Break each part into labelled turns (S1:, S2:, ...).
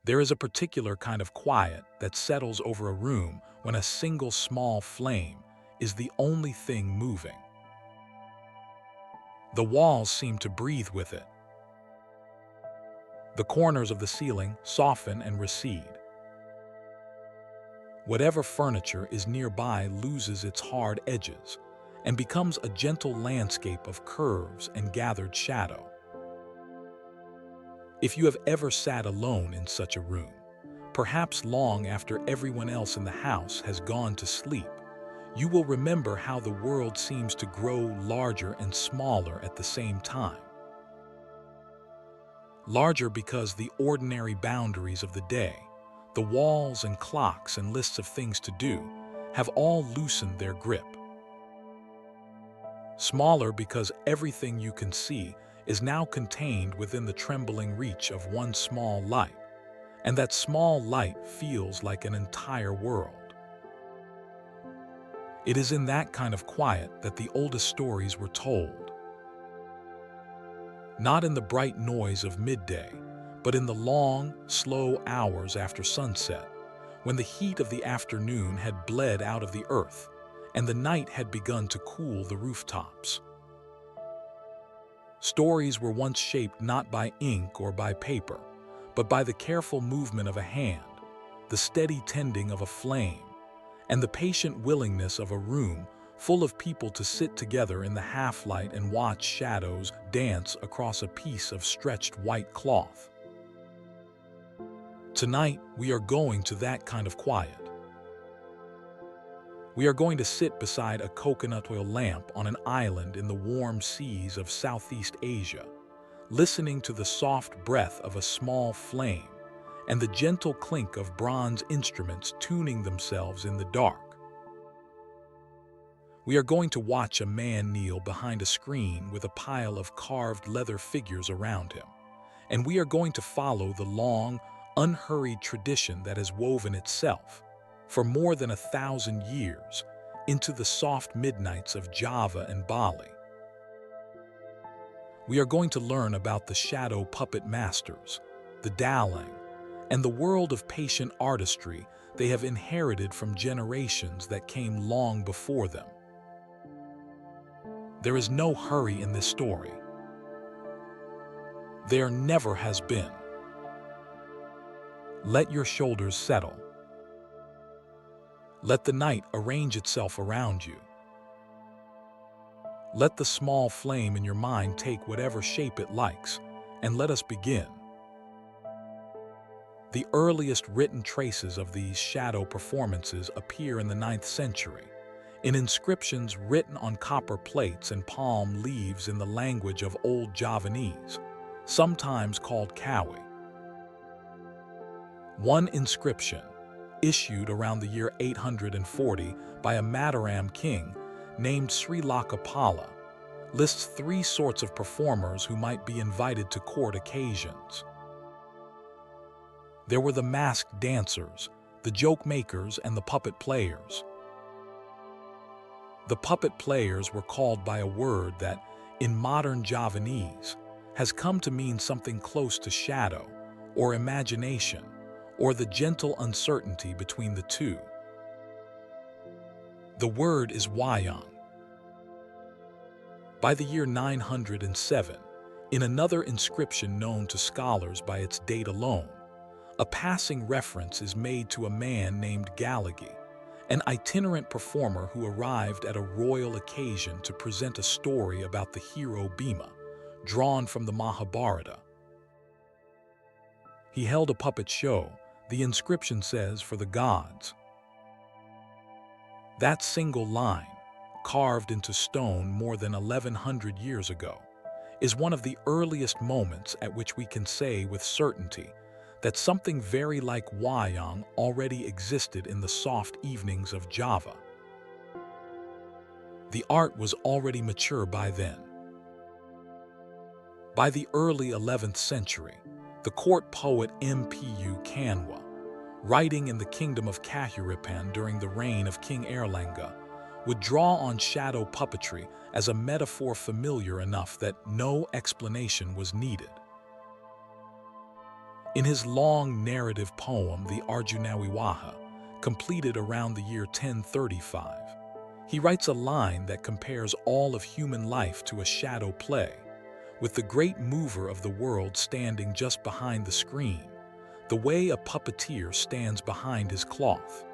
S1: There is a particular kind of quiet that settles over a room when a single small flame is the only thing moving. The walls seem to breathe with it. The corners of the ceiling soften and recede. Whatever furniture is nearby loses its hard edges and becomes a gentle landscape of curves and gathered shadow. If you have ever sat alone in such a room, perhaps long after everyone else in the house has gone to sleep, you will remember how the world seems to grow larger and smaller at the same time. Larger because the ordinary boundaries of the day, the walls and clocks and lists of things to do, have all loosened their grip. Smaller because everything you can see is now contained within the trembling reach of one small light, and that small light feels like an entire world. It is in that kind of quiet that the oldest stories were told. Not in the bright noise of midday, but in the long, slow hours after sunset, when the heat of the afternoon had bled out of the earth, and the night had begun to cool the rooftops. Stories were once shaped not by ink or by paper, but by the careful movement of a hand, the steady tending of a flame, and the patient willingness of a room full of people to sit together in the half-light and watch shadows dance across a piece of stretched white cloth. Tonight, we are going to that kind of quiet. We are going to sit beside a coconut oil lamp on an island in the warm seas of Southeast Asia, listening to the soft breath of a small flame and the gentle clink of bronze instruments tuning themselves in the dark. We are going to watch a man kneel behind a screen with a pile of carved leather figures around him, and we are going to follow the long, unhurried tradition that has woven itself for more than 1,000 years into the soft midnights of Java and Bali. We are going to learn about the shadow puppet masters, the dalang, and the world of patient artistry they have inherited from generations that came long before them. There is no hurry in this story. There never has been. Let your shoulders settle. Let the night arrange itself around you. Let the small flame in your mind take whatever shape it likes, and let us begin. The earliest written traces of these shadow performances appear in the 9th century, in inscriptions written on copper plates and palm leaves in the language of Old Javanese, sometimes called kawi. One inscription, issued around the year 840 by a Mataram king named Sri Lakapala, lists 3 sorts of performers who might be invited to court occasions. There were the masked dancers, the joke makers, and the puppet players. The puppet players were called by a word that, in modern Javanese, has come to mean something close to shadow or imagination, or the gentle uncertainty between the two. The word is wayang. By the year 907, in another inscription known to scholars by its date alone, a passing reference is made to a man named Galagi, an itinerant performer who arrived at a royal occasion to present a story about the hero Bhima, drawn from the Mahabharata. He held a puppet show, the inscription says, for the gods. That single line, carved into stone more than 1,100 years ago, is one of the earliest moments at which we can say with certainty that something very like wayang already existed in the soft evenings of Java. The art was already mature by then. By the early 11th century, the court poet Mpu Kanwa, writing in the kingdom of Kahuripan during the reign of King Erlanga, would draw on shadow puppetry as a metaphor familiar enough that no explanation was needed. In his long narrative poem, the Arjunawiwaha, completed around the year 1035, he writes a line that compares all of human life to a shadow play, with the great mover of the world standing just behind the screen, the way a puppeteer stands behind his cloth.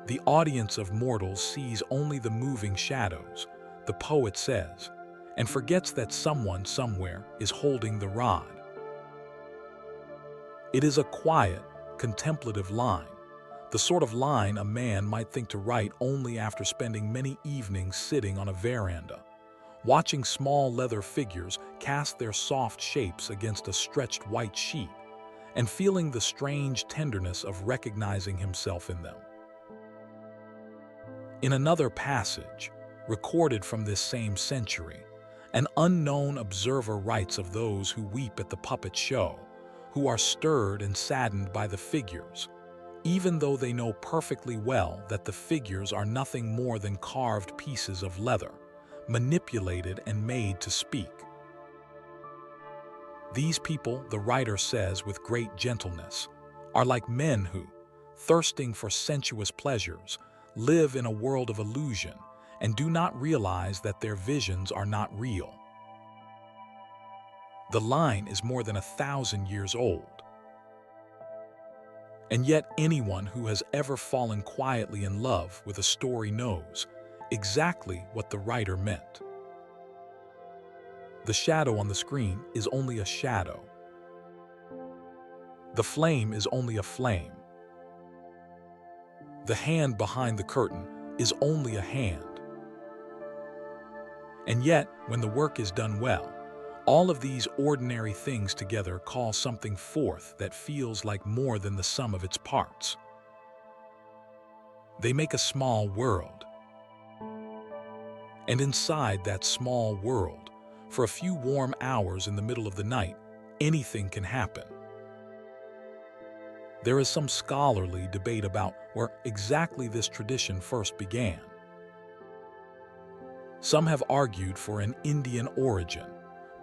S1: The audience of mortals sees only the moving shadows, the poet says, and forgets that someone somewhere is holding the rod. It is a quiet, contemplative line, the sort of line a man might think to write only after spending many evenings sitting on a veranda, watching small leather figures cast their soft shapes against a stretched white sheet, and feeling the strange tenderness of recognizing himself in them. In another passage, recorded from this same century, an unknown observer writes of those who weep at the puppet show, who are stirred and saddened by the figures, even though they know perfectly well that the figures are nothing more than carved pieces of leather, manipulated and made to speak. These people, the writer says with great gentleness, are like men who, thirsting for sensuous pleasures, live in a world of illusion and do not realize that their visions are not real. The line is more than 1,000 years old. And yet anyone who has ever fallen quietly in love with a story knows exactly what the writer meant. The shadow on the screen is only a shadow. The flame is only a flame. The hand behind the curtain is only a hand. And yet, when the work is done well, all of these ordinary things together call something forth that feels like more than the sum of its parts. They make a small world. And inside that small world, for a few warm hours in the middle of the night, anything can happen. There is some scholarly debate about where exactly this tradition first began. Some have argued for an Indian origin,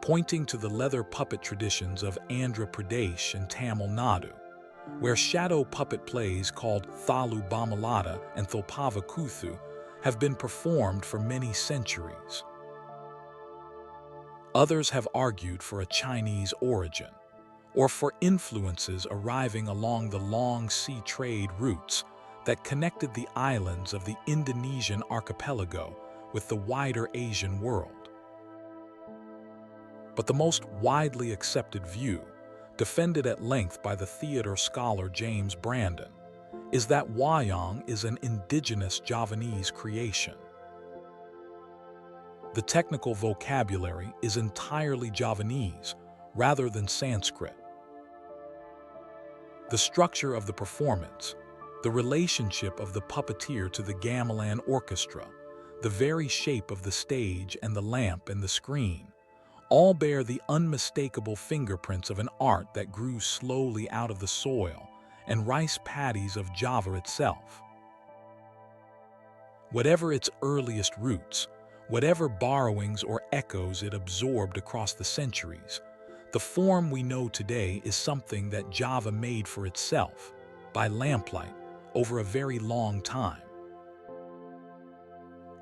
S1: pointing to the leather puppet traditions of Andhra Pradesh and Tamil Nadu, where shadow puppet plays called Thalu Bamalata and Thopava Kuthu have been performed for many centuries. Others have argued for a Chinese origin, or for influences arriving along the long sea trade routes that connected the islands of the Indonesian archipelago with the wider Asian world. But the most widely accepted view, defended at length by the theater scholar James Brandon, is that wayang is an indigenous Javanese creation. The technical vocabulary is entirely Javanese rather than Sanskrit. The structure of the performance, the relationship of the puppeteer to the gamelan orchestra, the very shape of the stage and the lamp and the screen, all bear the unmistakable fingerprints of an art that grew slowly out of the soil and rice paddies of Java itself. Whatever its earliest roots, whatever borrowings or echoes it absorbed across the centuries, the form we know today is something that Java made for itself, by lamplight, over a very long time.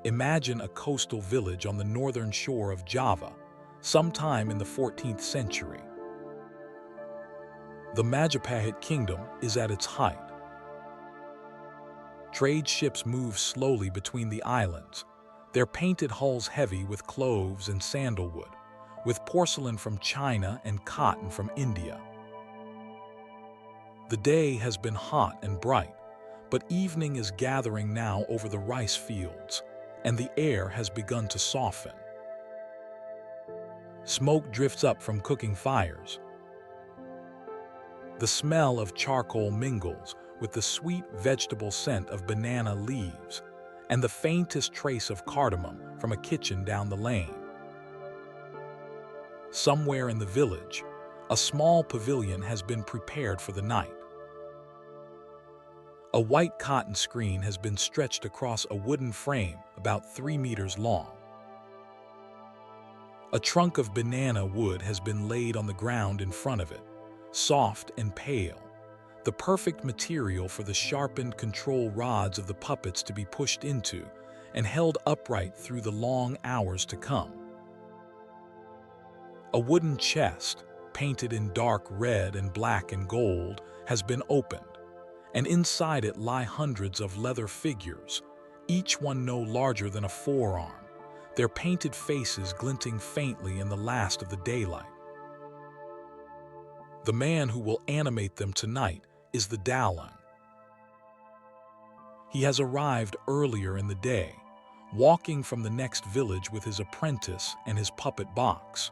S1: Imagine a coastal village on the northern shore of Java, sometime in the 14th century. The Majapahit kingdom is at its height. Trade ships move slowly between the islands, their painted hulls heavy with cloves and sandalwood, with porcelain from China and cotton from India. The day has been hot and bright, but evening is gathering now over the rice fields, and the air has begun to soften. Smoke drifts up from cooking fires. The smell of charcoal mingles with the sweet vegetable scent of banana leaves and the faintest trace of cardamom from a kitchen down the lane. Somewhere in the village, a small pavilion has been prepared for the night. A white cotton screen has been stretched across a wooden frame about 3 meters long. A trunk of banana wood has been laid on the ground in front of it, soft and pale, the perfect material for the sharpened control rods of the puppets to be pushed into and held upright through the long hours to come. A wooden chest, painted in dark red and black and gold, has been opened, and inside it lie hundreds of leather figures, each one no larger than a forearm, their painted faces glinting faintly in the last of the daylight. The man who will animate them tonight is the dalang. He has arrived earlier in the day, walking from the next village with his apprentice and his puppet box.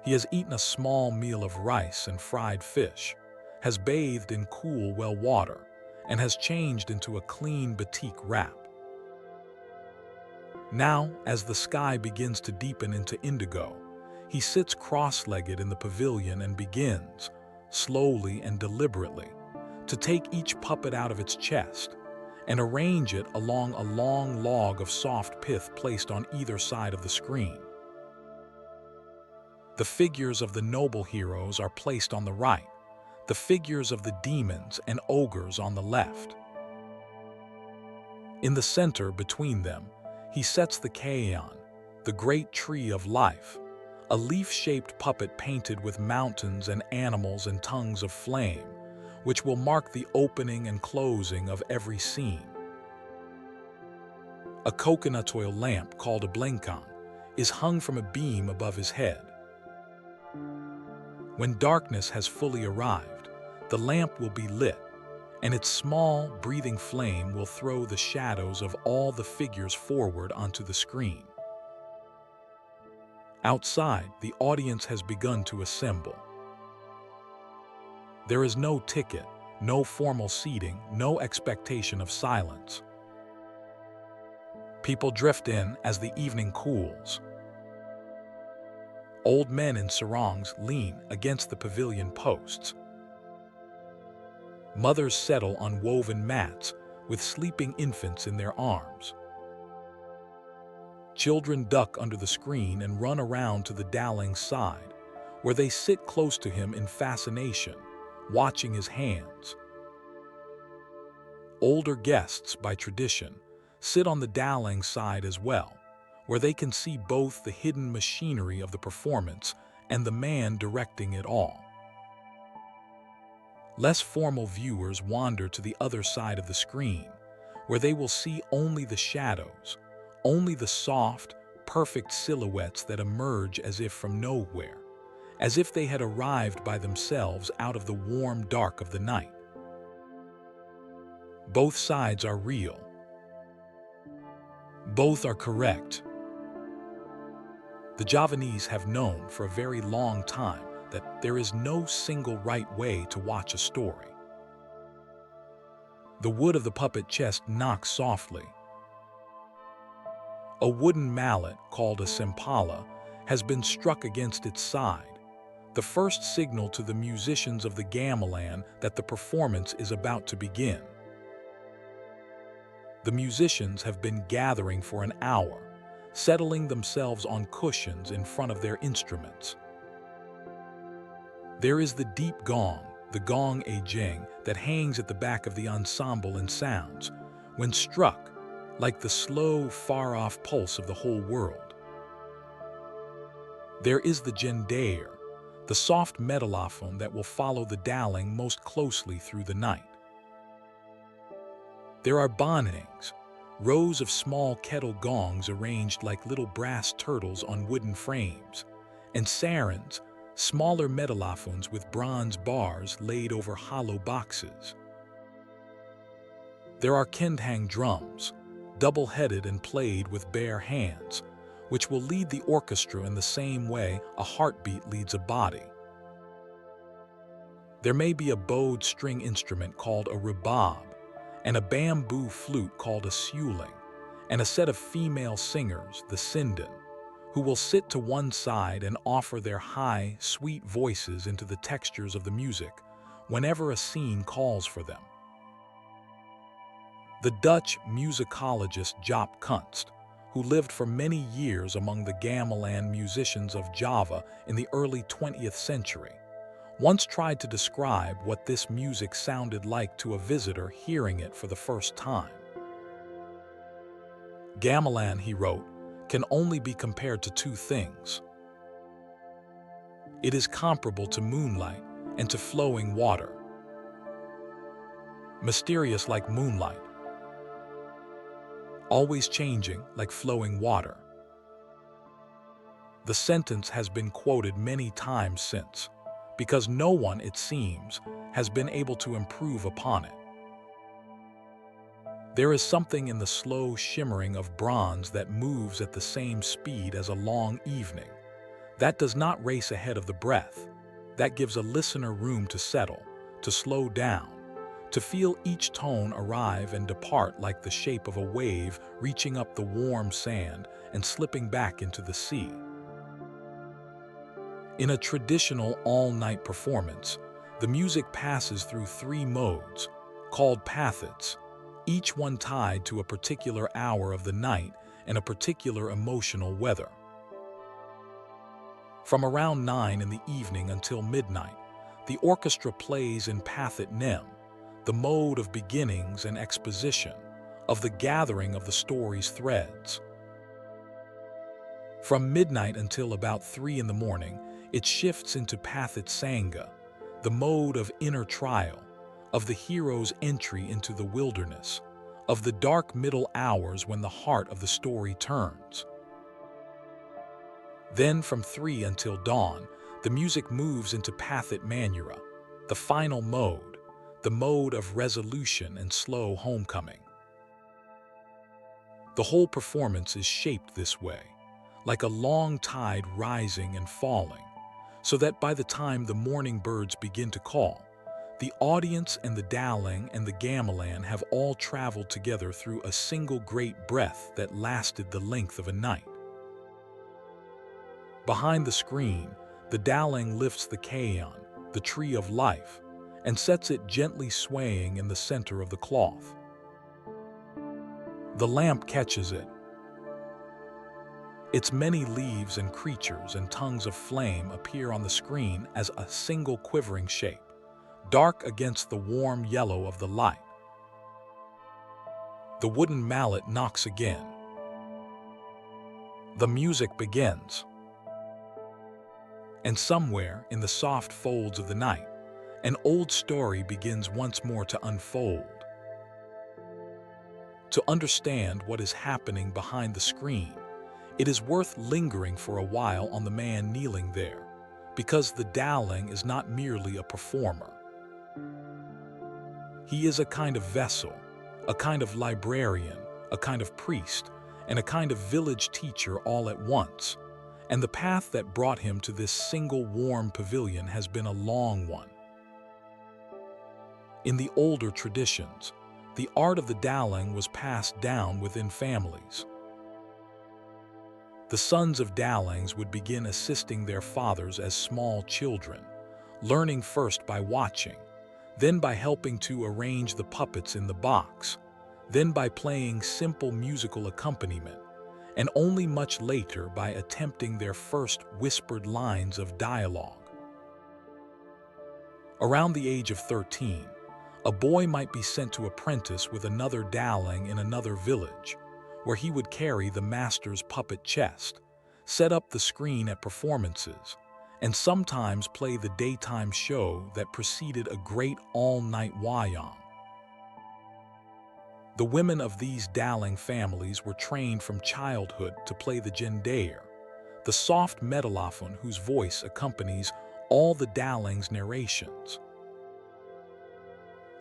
S1: He has eaten a small meal of rice and fried fish, has bathed in cool well water, and has changed into a clean batik wrap. Now, as the sky begins to deepen into indigo, he sits cross-legged in the pavilion and begins, slowly and deliberately, to take each puppet out of its chest and arrange it along a long log of soft pith placed on either side of the screen. The figures of the noble heroes are placed on the right, the figures of the demons and ogres on the left. In the center between them, he sets the kayan, the great tree of life, a leaf-shaped puppet painted with mountains and animals and tongues of flame, which will mark the opening and closing of every scene. A coconut oil lamp called a blenkang is hung from a beam above his head. When darkness has fully arrived, the lamp will be lit, and its small, breathing flame will throw the shadows of all the figures forward onto the screen. Outside, the audience has begun to assemble. There is no ticket, no formal seating, no expectation of silence. People drift in as the evening cools. Old men in sarongs lean against the pavilion posts. Mothers settle on woven mats with sleeping infants in their arms. Children duck under the screen and run around to the dalang's side, where they sit close to him in fascination, watching his hands. Older guests, by tradition, sit on the dalang's side as well, where they can see both the hidden machinery of the performance and the man directing it all. Less formal viewers wander to the other side of the screen, where they will see only the shadows, only the soft, perfect silhouettes that emerge as if from nowhere, as if they had arrived by themselves out of the warm dark of the night. Both sides are real. Both are correct. The Javanese have known for a very long time that there is no single right way to watch a story. The wood of the puppet chest knocks softly. A wooden mallet, called a sempala, has been struck against its side, the first signal to the musicians of the gamelan that the performance is about to begin. The musicians have been gathering for an hour, settling themselves on cushions in front of their instruments. There is the deep gong, the gong ajeng, that hangs at the back of the ensemble and sounds, when struck, like the slow, far-off pulse of the whole world. There is the gendair, the soft metallophone that will follow the dalang most closely through the night. There are bonangs, rows of small kettle gongs arranged like little brass turtles on wooden frames, and sarans, smaller metallophones with bronze bars laid over hollow boxes. There are kendhang drums, double-headed and played with bare hands, which will lead the orchestra in the same way a heartbeat leads a body. There may be a bowed string instrument called a rubab, and a bamboo flute called a suling, and a set of female singers, the sindan, who will sit to one side and offer their high, sweet voices into the textures of the music whenever a scene calls for them. The Dutch musicologist Jaap Kunst, who lived for many years among the gamelan musicians of Java in the early 20th century, once tried to describe what this music sounded like to a visitor hearing it for the first time. Gamelan, he wrote, can only be compared to two things. It is comparable to moonlight and to flowing water. Mysterious like moonlight, always changing like flowing water. The sentence has been quoted many times since, because no one, it seems, has been able to improve upon it. There is something in the slow shimmering of bronze that moves at the same speed as a long evening. That does not race ahead of the breath. That gives a listener room to settle, to slow down, to feel each tone arrive and depart like the shape of a wave reaching up the warm sand and slipping back into the sea. In a traditional all-night performance, the music passes through three modes, called piths, each one tied to a particular hour of the night and a particular emotional weather. From around 9 in the evening until midnight, the orchestra plays in pith nem, the mode of beginnings and exposition, of the gathering of the story's threads. From midnight until about 3 in the morning, it shifts into pith sanga, the mode of inner trial, of the hero's entry into the wilderness, of the dark middle hours when the heart of the story turns. Then from 3 until dawn, the music moves into pith manura, the final mode, the mode of resolution and slow homecoming. The whole performance is shaped this way, like a long tide rising and falling, so that by the time the morning birds begin to call, the audience and the dalang and the gamelan have all traveled together through a single great breath that lasted the length of a night. Behind the screen, the dalang lifts the kayan, the tree of life, and sets it gently swaying in the center of the cloth. The lamp catches it. Its many leaves and creatures and tongues of flame appear on the screen as a single quivering shape, dark against the warm yellow of the light. The wooden mallet knocks again. The music begins. And somewhere in the soft folds of the night, an old story begins once more to unfold. To understand what is happening behind the screen, it is worth lingering for a while on the man kneeling there, because the dalang is not merely a performer. He is a kind of vessel, a kind of librarian, a kind of priest, and a kind of village teacher all at once, and the path that brought him to this single warm pavilion has been a long one. In the older traditions, the art of the dalang was passed down within families. The sons of dalangs would begin assisting their fathers as small children, learning first by watching, then by helping to arrange the puppets in the box, then by playing simple musical accompaniment, and only much later by attempting their first whispered lines of dialogue. Around the age of 13, a boy might be sent to apprentice with another dalang in another village, where he would carry the master's puppet chest, set up the screen at performances, and sometimes play the daytime show that preceded a great all-night wayang. The women of these dalang families were trained from childhood to play the jendayer, the soft metallophone whose voice accompanies all the dalang's narrations.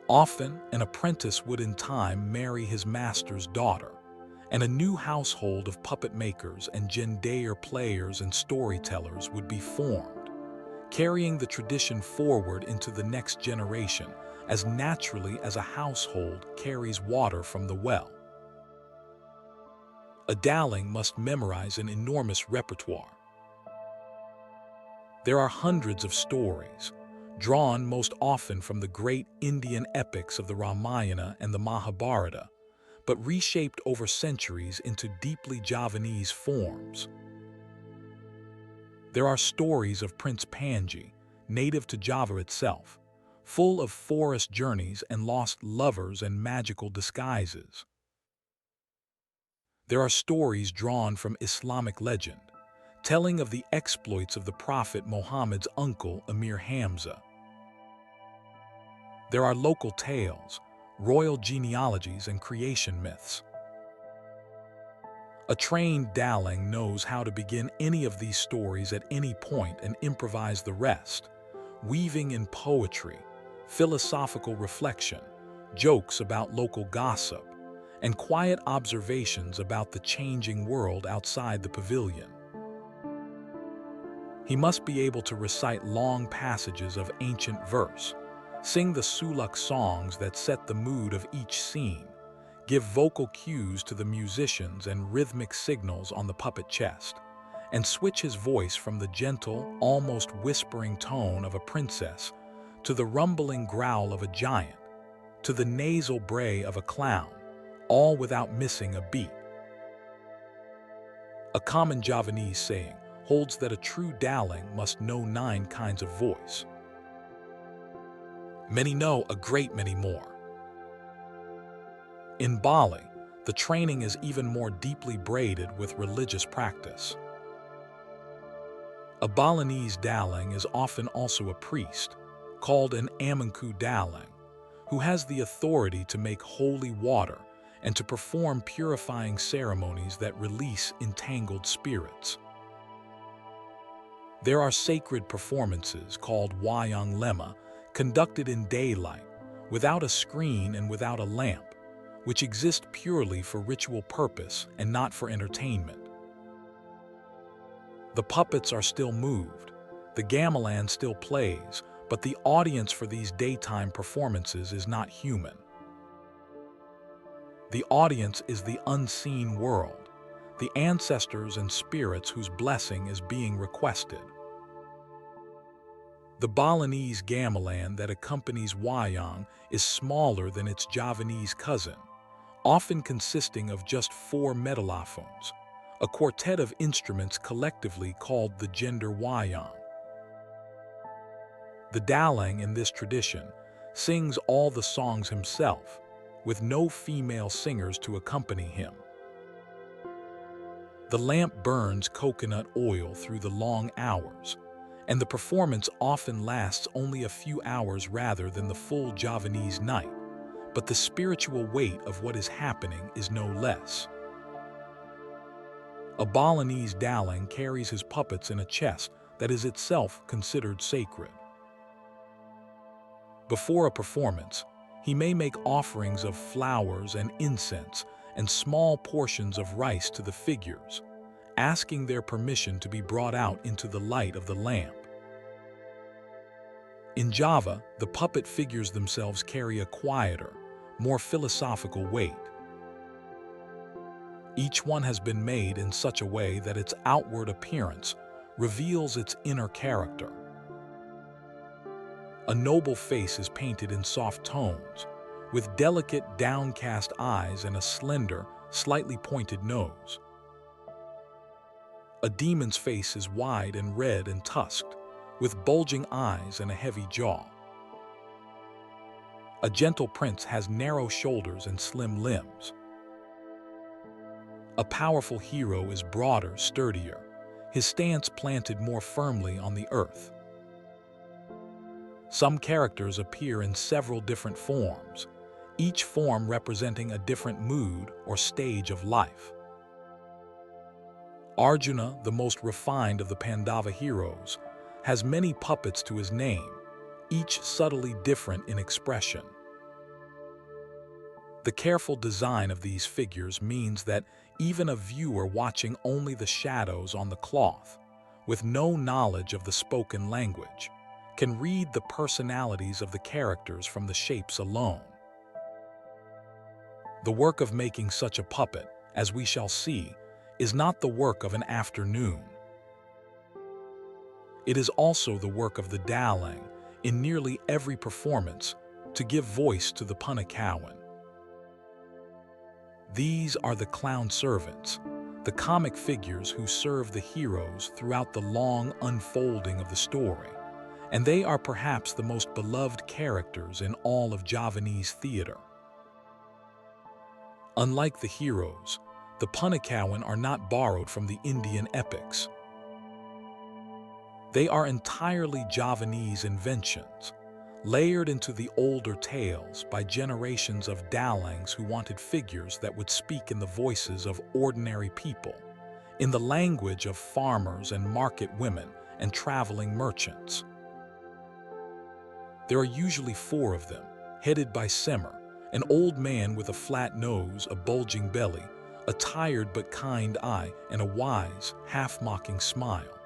S1: Often, an apprentice would in time marry his master's daughter, and a new household of puppet makers and jendayer players and storytellers would be formed, carrying the tradition forward into the next generation as naturally as a household carries water from the well. A dalang must memorize an enormous repertoire. There are hundreds of stories, drawn most often from the great Indian epics of the Ramayana and the Mahabharata, but reshaped over centuries into deeply Javanese forms. There are stories of Prince Panji, native to Java itself, full of forest journeys and lost lovers and magical disguises. There are stories drawn from Islamic legend, telling of the exploits of the Prophet Muhammad's uncle Amir Hamza. There are local tales, royal genealogies, and creation myths. A trained dalang knows how to begin any of these stories at any point and improvise the rest, weaving in poetry, philosophical reflection, jokes about local gossip, and quiet observations about the changing world outside the pavilion. He must be able to recite long passages of ancient verse, sing the suluk songs that set the mood of each scene, give vocal cues to the musicians and rhythmic signals on the puppet chest, and switch his voice from the gentle, almost whispering tone of a princess to the rumbling growl of a giant, to the nasal bray of a clown, all without missing a beat. A common Javanese saying holds that a true dalang must know 9 kinds of voice. Many know a great many more. In Bali, the training is even more deeply braided with religious practice. A Balinese dalang is often also a priest, called an Mpu Kanwa, who has the authority to make holy water and to perform purifying ceremonies that release entangled spirits. There are sacred performances called wayang conducted in daylight, without a screen and without a lamp, which exist purely for ritual purpose and not for entertainment. The puppets are still moved, the gamelan still plays, but the audience for these daytime performances is not human. The audience is the unseen world, the ancestors and spirits whose blessing is being requested. The Balinese gamelan that accompanies wayang is smaller than its Javanese cousin, often consisting of just 4 metallophones, a quartet of instruments collectively called the gender wayang. The dalang in this tradition sings all the songs himself, with no female singers to accompany him. The lamp burns coconut oil through the long hours, and the performance often lasts only a few hours rather than the full Javanese night, but the spiritual weight of what is happening is no less. A Balinese dalang carries his puppets in a chest that is itself considered sacred. Before a performance, he may make offerings of flowers and incense and small portions of rice to the figures, asking their permission to be brought out into the light of the lamp. In Java, the puppet figures themselves carry a quieter, more philosophical weight. Each one has been made in such a way that its outward appearance reveals its inner character. A noble face is painted in soft tones, with delicate, downcast eyes and a slender, slightly pointed nose. A demon's face is wide and red and tusked, with bulging eyes and a heavy jaw. A gentle prince has narrow shoulders and slim limbs. A powerful hero is broader, sturdier, his stance planted more firmly on the earth. Some characters appear in several different forms, each form representing a different mood or stage of life. Arjuna, the most refined of the Pandava heroes, has many puppets to his name, each subtly different in expression. The careful design of these figures means that even a viewer watching only the shadows on the cloth, with no knowledge of the spoken language, can read the personalities of the characters from the shapes alone. The work of making such a puppet, as we shall see, is not the work of an afternoon. It is also the work of the dalang, in nearly every performance, to give voice to the punakawan. These are the clown servants, the comic figures who serve the heroes throughout the long unfolding of the story, and they are perhaps the most beloved characters in all of Javanese theater. Unlike the heroes, the punakawan are not borrowed from the Indian epics. They are entirely Javanese inventions, layered into the older tales by generations of dalangs who wanted figures that would speak in the voices of ordinary people, in the language of farmers and market women and traveling merchants. There are usually 4 of them, headed by Semar, an old man with a flat nose, a bulging belly, a tired but kind eye, and a wise, half-mocking smile.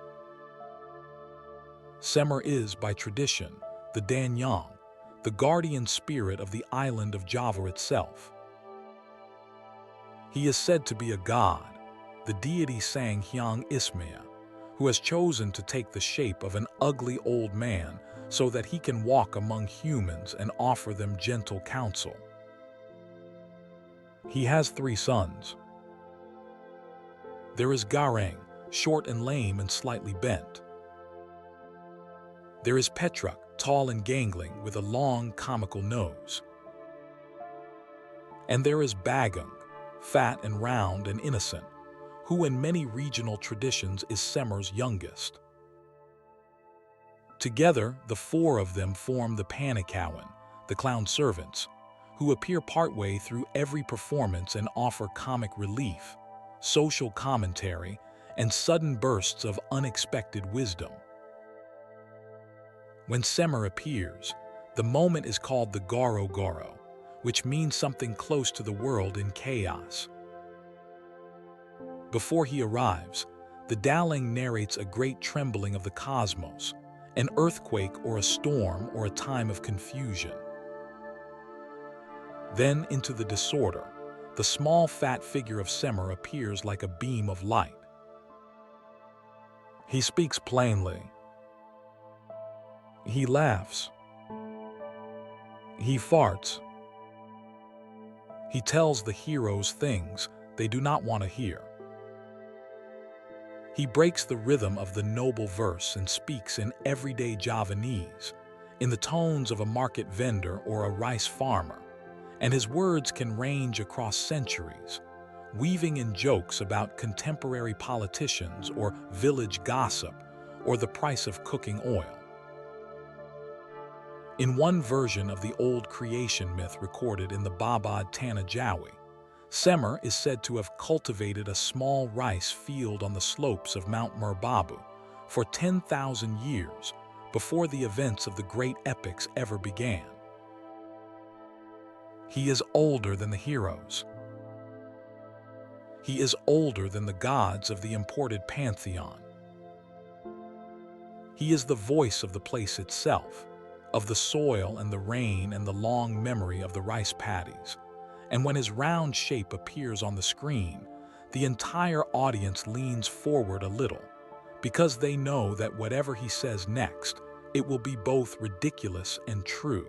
S1: Semar is, by tradition, the dalang, the guardian spirit of the island of Java itself. He is said to be a god, the deity Sang Hyang Ismaya, who has chosen to take the shape of an ugly old man so that he can walk among humans and offer them gentle counsel. He has 3 sons. There is Garang, short and lame and slightly bent. There is Petruk, tall and gangling with a long, comical nose. And there is Bagung, fat and round and innocent, who in many regional traditions is Semar's youngest. Together, the 4 of them form the punakawan, the clown servants, who appear partway through every performance and offer comic relief, social commentary, and sudden bursts of unexpected wisdom. When Semar appears, the moment is called the Goro Goro, which means something close to the world in chaos. Before he arrives, the dalang narrates a great trembling of the cosmos, an earthquake or a storm or a time of confusion. Then, into the disorder, the small fat figure of Semar appears like a beam of light. He speaks plainly. He laughs. He farts. He tells the heroes things they do not want to hear. He breaks the rhythm of the noble verse and speaks in everyday Javanese, in the tones of a market vendor or a rice farmer, and his words can range across centuries, weaving in jokes about contemporary politicians or village gossip or the price of cooking oil. In one version of the old creation myth recorded in the Babad Tanah Jawi, Semar is said to have cultivated a small rice field on the slopes of Mount Merbabu for 10,000 years before the events of the great epics ever began. He is older than the heroes. He is older than the gods of the imported pantheon. He is the voice of the place itself, of the soil and the rain and the long memory of the rice paddies. And when his round shape appears on the screen, the entire audience leans forward a little, because they know that whatever he says next, it will be both ridiculous and true.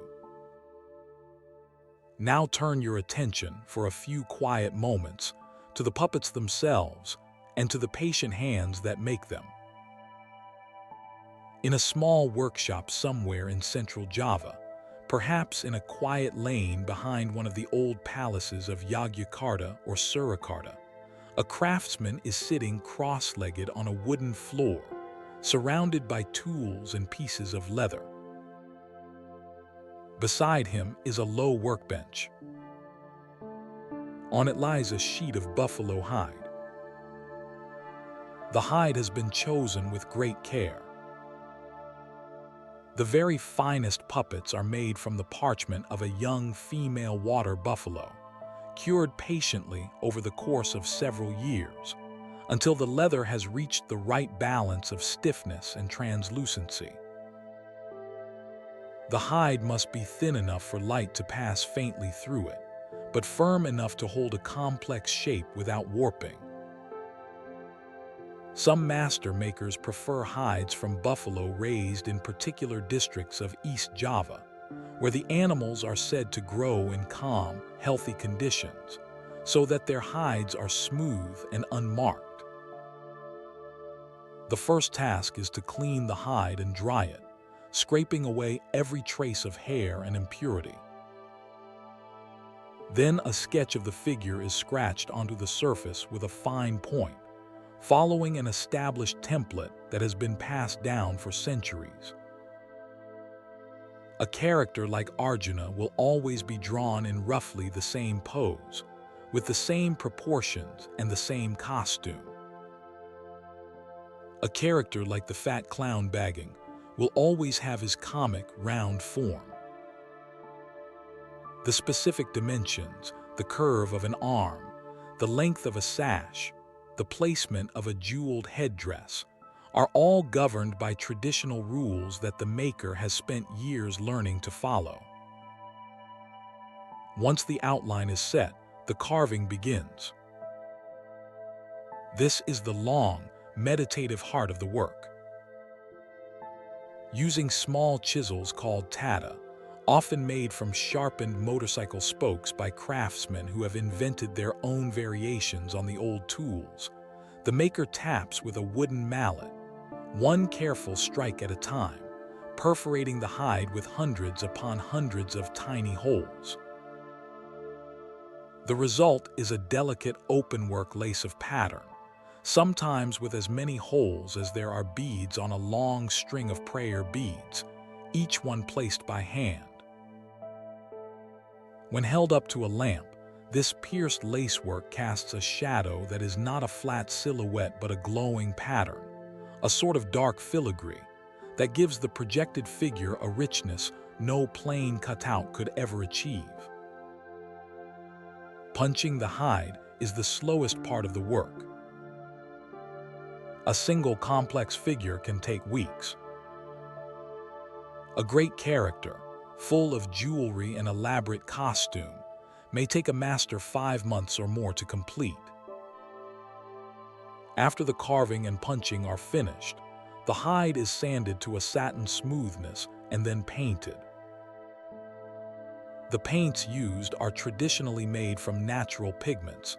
S1: Now turn your attention for a few quiet moments to the puppets themselves and to the patient hands that make them. In a small workshop somewhere in central Java, perhaps in a quiet lane behind one of the old palaces of Yogyakarta or Surakarta, a craftsman is sitting cross-legged on a wooden floor, surrounded by tools and pieces of leather. Beside him is a low workbench. On it lies a sheet of buffalo hide. The hide has been chosen with great care. The very finest puppets are made from the parchment of a young female water buffalo, cured patiently over the course of several years, until the leather has reached the right balance of stiffness and translucency. The hide must be thin enough for light to pass faintly through it, but firm enough to hold a complex shape without warping. Some master makers prefer hides from buffalo raised in particular districts of East Java, where the animals are said to grow in calm, healthy conditions, so that their hides are smooth and unmarked. The first task is to clean the hide and dry it, scraping away every trace of hair and impurity. Then a sketch of the figure is scratched onto the surface with a fine point, following an established template that has been passed down for centuries. A character like Arjuna will always be drawn in roughly the same pose, with the same proportions and the same costume. A character like the fat clown begging will always have his comic, round form. The specific dimensions, the curve of an arm, the length of a sash, the placement of a jeweled headdress, are all governed by traditional rules that the maker has spent years learning to follow. Once the outline is set, the carving begins. This is the long, meditative heart of the work. Using small chisels called tata, often made from sharpened motorcycle spokes by craftsmen who have invented their own variations on the old tools, the maker taps with a wooden mallet, one careful strike at a time, perforating the hide with hundreds upon hundreds of tiny holes. The result is a delicate openwork lace of pattern, sometimes with as many holes as there are beads on a long string of prayer beads, each one placed by hand. When held up to a lamp, this pierced lacework casts a shadow that is not a flat silhouette but a glowing pattern, a sort of dark filigree that gives the projected figure a richness no plain cutout could ever achieve. Punching the hide is the slowest part of the work. A single complex figure can take weeks. A great character, full of jewelry and elaborate costume, may take a master 5 months or more to complete. After the carving and punching are finished, the hide is sanded to a satin smoothness and then painted. The paints used are traditionally made from natural pigments,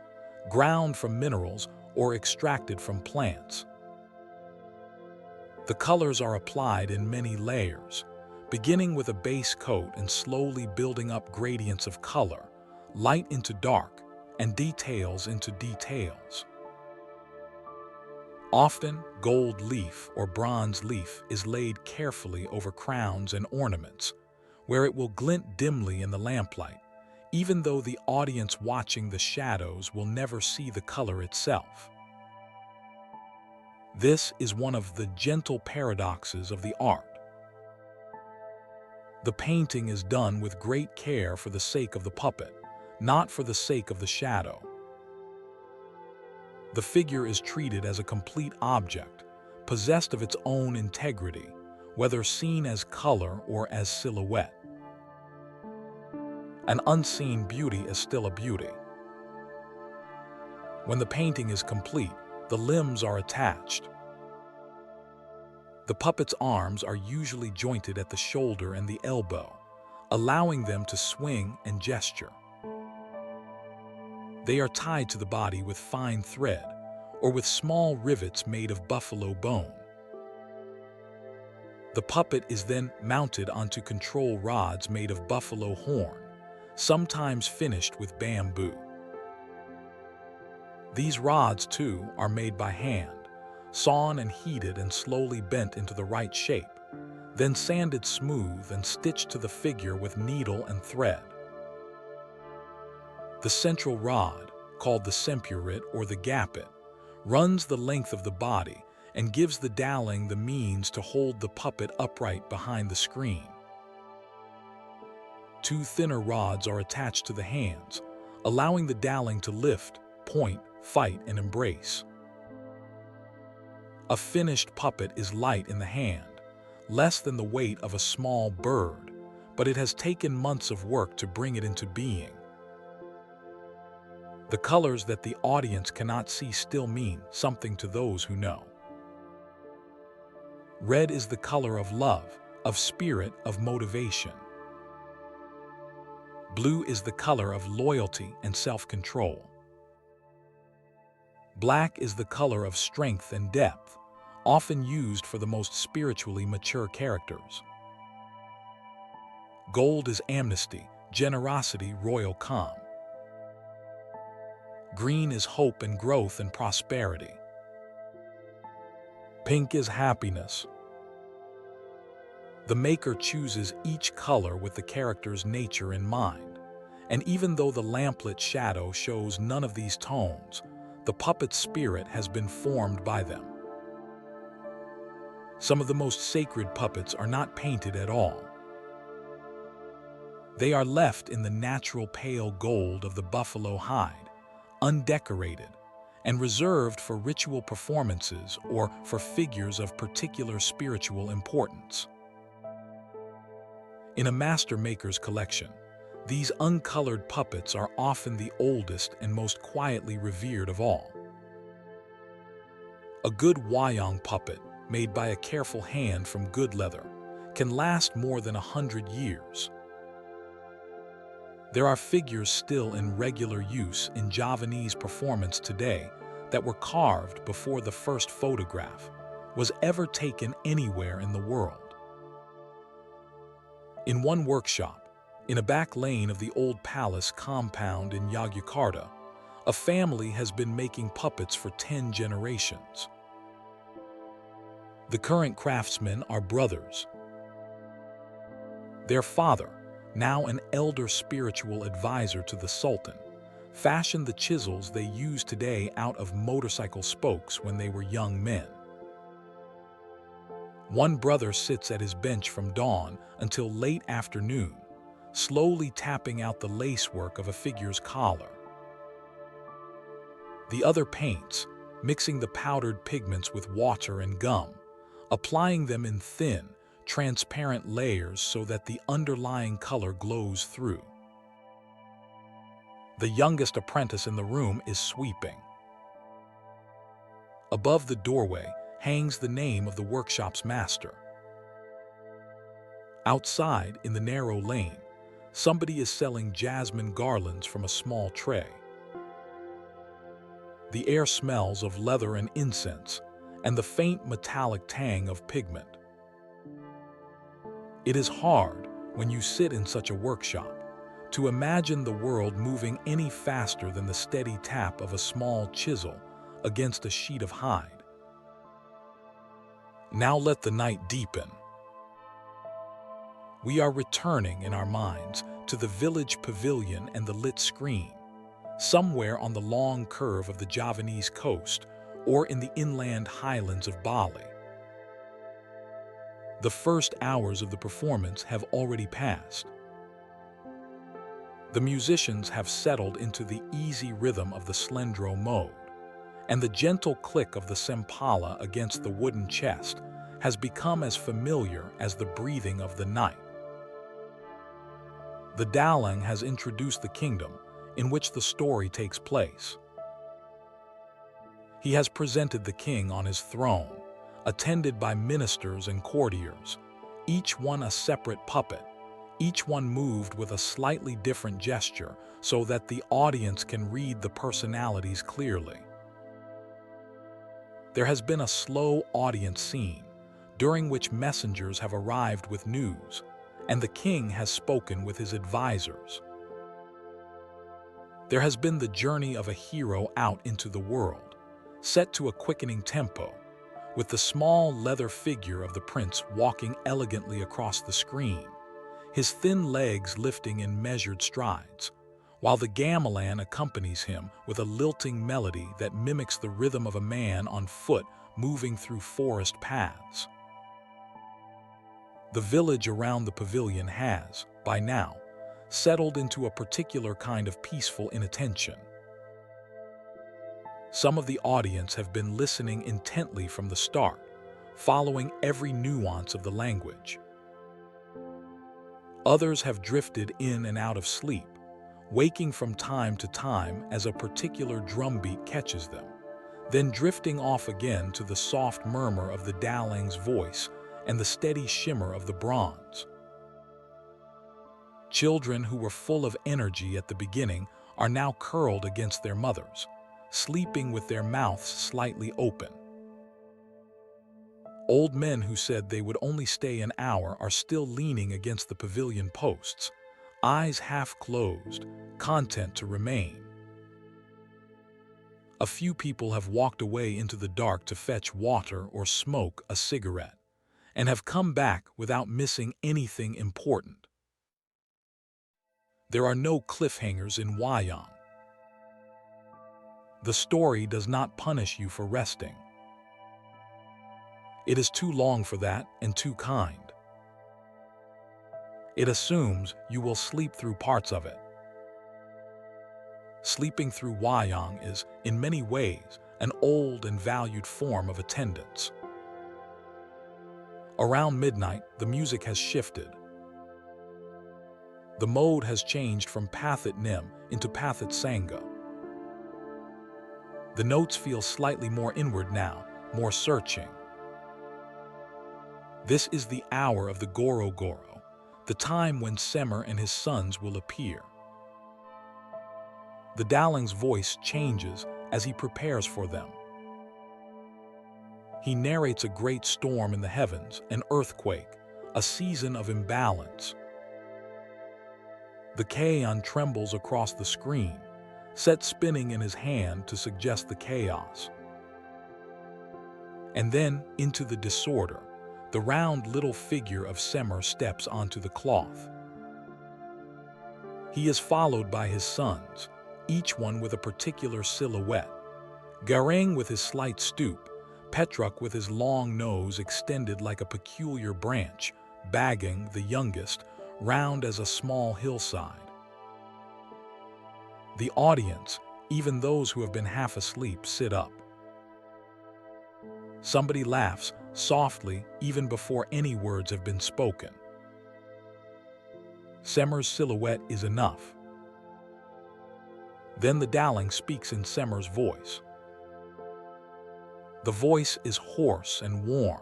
S1: ground from minerals or extracted from plants. The colors are applied in many layers, beginning with a base coat and slowly building up gradients of color, light into dark, and details into details. Often, gold leaf or bronze leaf is laid carefully over crowns and ornaments, where it will glint dimly in the lamplight, even though the audience watching the shadows will never see the color itself. This is one of the gentle paradoxes of the art. The painting is done with great care for the sake of the puppet, not for the sake of the shadow. The figure is treated as a complete object, possessed of its own integrity, whether seen as color or as silhouette. An unseen beauty is still a beauty. When the painting is complete, the limbs are attached. The puppet's arms are usually jointed at the shoulder and the elbow, allowing them to swing and gesture. They are tied to the body with fine thread or with small rivets made of buffalo bone. The puppet is then mounted onto control rods made of buffalo horn, sometimes finished with bamboo. These rods, too, are made by hand, sawn and heated and slowly bent into the right shape, then sanded smooth and stitched to the figure with needle and thread. The central rod, called the sempurit or the gappet, runs the length of the body and gives the dalang the means to hold the puppet upright behind the screen. 2 thinner rods are attached to the hands, allowing the dalang to lift, point, fight, and embrace. A finished puppet is light in the hand, less than the weight of a small bird, but it has taken months of work to bring it into being. The colors that the audience cannot see still mean something to those who know. Red is the color of love, of spirit, of motivation. Blue is the color of loyalty and self-control. Black is the color of strength and depth, often used for the most spiritually mature characters. Gold is amnesty, generosity, royal calm. Green is hope and growth and prosperity. Pink is happiness. The maker chooses each color with the character's nature in mind, and even though the lamplit shadow shows none of these tones, the puppet's spirit has been formed by them. Some of the most sacred puppets are not painted at all. They are left in the natural pale gold of the buffalo hide, undecorated, and reserved for ritual performances or for figures of particular spiritual importance. In a master maker's collection, these uncolored puppets are often the oldest and most quietly revered of all. A good wayang puppet, made by a careful hand from good leather, can last more than 100 years. There are figures still in regular use in Javanese performance today that were carved before the first photograph was ever taken anywhere in the world. In one workshop, in a back lane of the old palace compound in Yogyakarta, a family has been making puppets for 10 generations. The current craftsmen are brothers. Their father, now an elder spiritual advisor to the Sultan, fashioned the chisels they use today out of motorcycle spokes when they were young men. One brother sits at his bench from dawn until late afternoon, slowly tapping out the lacework of a figure's collar. The other paints, mixing the powdered pigments with water and gum, applying them in thin, transparent layers so that the underlying color glows through. The youngest apprentice in the room is sweeping. Above the doorway hangs the name of the workshop's master. Outside, in the narrow lane, somebody is selling jasmine garlands from a small tray. The air smells of leather and incense, and the faint metallic tang of pigment. It is hard, when you sit in such a workshop, to imagine the world moving any faster than the steady tap of a small chisel against a sheet of hide. Now let the night deepen. We are returning in our minds to the village pavilion and the lit screen, somewhere on the long curve of the Javanese coast or in the inland highlands of Bali. The first hours of the performance have already passed. The musicians have settled into the easy rhythm of the slendro mode, and the gentle click of the sempala against the wooden chest has become as familiar as the breathing of the night. The dalang has introduced the kingdom in which the story takes place. He has presented the king on his throne, attended by ministers and courtiers, each one a separate puppet, each one moved with a slightly different gesture so that the audience can read the personalities clearly. There has been a slow audience scene, during which messengers have arrived with news, and the king has spoken with his advisors. There has been the journey of a hero out into the world, set to a quickening tempo, with the small leather figure of the prince walking elegantly across the screen, his thin legs lifting in measured strides, while the gamelan accompanies him with a lilting melody that mimics the rhythm of a man on foot moving through forest paths. The village around the pavilion has, by now, settled into a particular kind of peaceful inattention. Some of the audience have been listening intently from the start, following every nuance of the language. Others have drifted in and out of sleep, waking from time to time as a particular drumbeat catches them, then drifting off again to the soft murmur of the dalang's voice and the steady shimmer of the bronze. Children who were full of energy at the beginning are now curled against their mothers, sleeping with their mouths slightly open. Old men who said they would only stay an hour are still leaning against the pavilion posts, eyes half closed, content to remain. A few people have walked away into the dark to fetch water or smoke a cigarette, and have come back without missing anything important. There are no cliffhangers in wayang. The story does not punish you for resting. It is too long for that and too kind. It assumes you will sleep through parts of it. Sleeping through wayang is, in many ways, an old and valued form of attendance. Around midnight, the music has shifted. The mode has changed from pith nim into pith sanga. The notes feel slightly more inward now, more searching. This is the hour of the goro goro, the time when Semar and his sons will appear. The dalang's voice changes as he prepares for them. He narrates a great storm in the heavens, an earthquake, a season of imbalance. The kaon trembles across the screen, set spinning in his hand to suggest the chaos. And then, into the disorder, the round little figure of Semar steps onto the cloth. He is followed by his sons, each one with a particular silhouette. Garang with his slight stoop, Petruk with his long nose extended like a peculiar branch, Bagging, the youngest, round as a small hillside. The audience, even those who have been half asleep, sit up. Somebody laughs, softly, even before any words have been spoken. Semar's silhouette is enough. Then the dalang speaks in Semar's voice. The voice is hoarse and warm,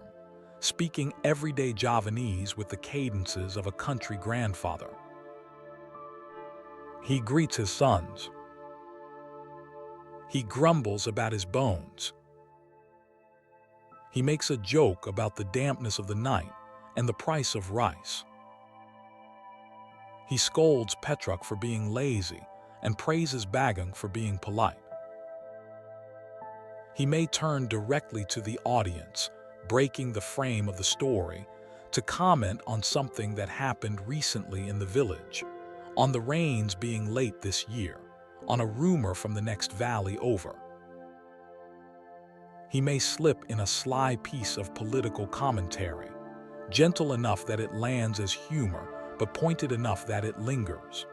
S1: speaking everyday Javanese with the cadences of a country grandfather. He greets his sons. He grumbles about his bones. He makes a joke about the dampness of the night and the price of rice. He scolds Petruk for being lazy and praises Bagang for being polite. He may turn directly to the audience, breaking the frame of the story, to comment on something that happened recently in the village, on the rains being late this year, on a rumor from the next valley over. He may slip in a sly piece of political commentary, gentle enough that it lands as humor, but pointed enough that it lingers.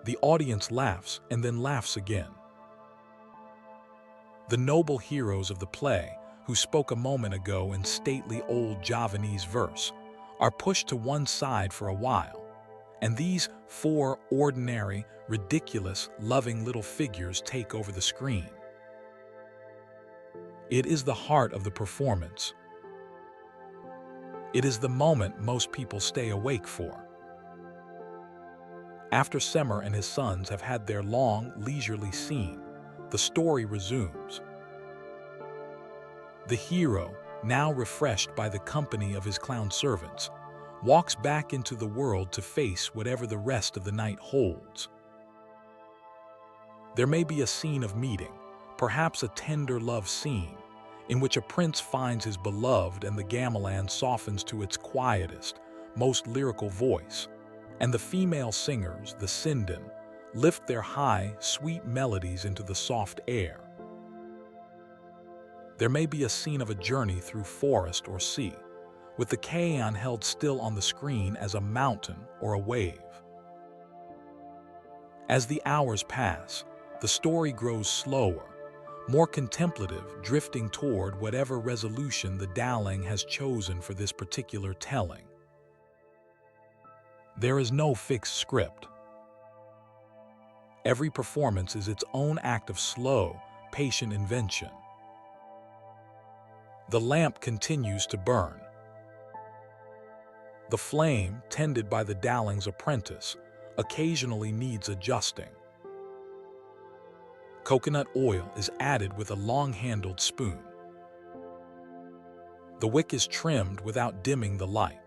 S1: The audience laughs and then laughs again. The noble heroes of the play, who spoke a moment ago in stately old Javanese verse, are pushed to one side for a while, and these four ordinary, ridiculous, loving little figures take over the screen. It is the heart of the performance. It is the moment most people stay awake for. After Semar and his sons have had their long, leisurely scene, the story resumes. The hero, now refreshed by the company of his clown servants, walks back into the world to face whatever the rest of the night holds. There may be a scene of meeting, perhaps a tender love scene, in which a prince finds his beloved and the gamelan softens to its quietest, most lyrical voice, and the female singers, the sinden, lift their high, sweet melodies into the soft air. There may be a scene of a journey through forest or sea, with the kaon held still on the screen as a mountain or a wave. As the hours pass, the story grows slower, more contemplative, drifting toward whatever resolution the dalang has chosen for this particular telling. There is no fixed script. Every performance is its own act of slow, patient invention. The lamp continues to burn. The flame, tended by the dalang's apprentice, occasionally needs adjusting. Coconut oil is added with a long-handled spoon. The wick is trimmed without dimming the light.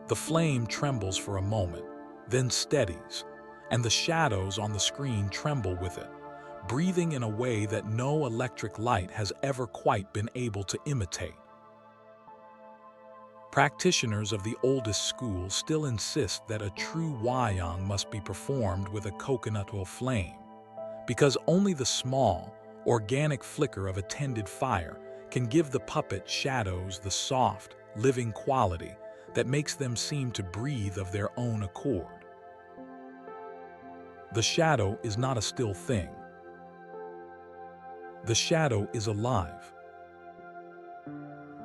S1: The flame trembles for a moment, then steadies, and the shadows on the screen tremble with it, breathing in a way that no electric light has ever quite been able to imitate. Practitioners of the oldest school still insist that a true wayang must be performed with a coconut oil flame, because only the small, organic flicker of a tended fire can give the puppet shadows the soft, living quality that makes them seem to breathe of their own accord. The shadow is not a still thing. The shadow is alive.